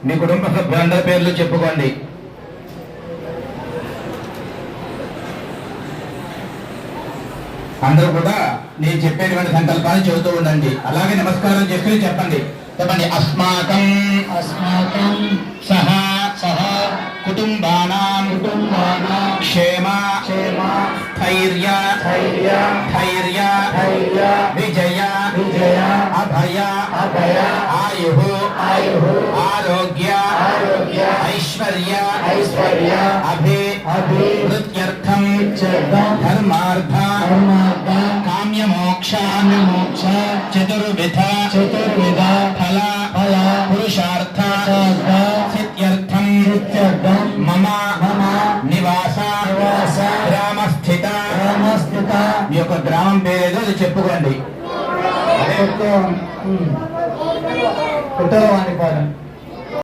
మీ కుటుంబ సభ్యులందరి పేర్లు చెప్పుకోండి. అందరూ కూడా నేను చెప్పేటువంటి సంకల్పాన్ని చెబుతూ ఉండండి. అలాగే నమస్కారం చేసుకుని చెప్పండి. అస్మాకం సహ కుటుంబానాం క్షేమ స్థైర్య విజయ అభయ ఆయుః ఆరోగ్య ఐశ్వర్య అభివృద్ధ్యర్థం ధర్మార్థ కామ్యమోక్ష చతుర్విధ ఫల పురుషార్థ సిద్ధ్యర్థం మమ నివాస గ్రామస్థిత. మీ యొక్క గ్రామం పేరేదో అది చెప్పుకోండి. కుటుంబానికి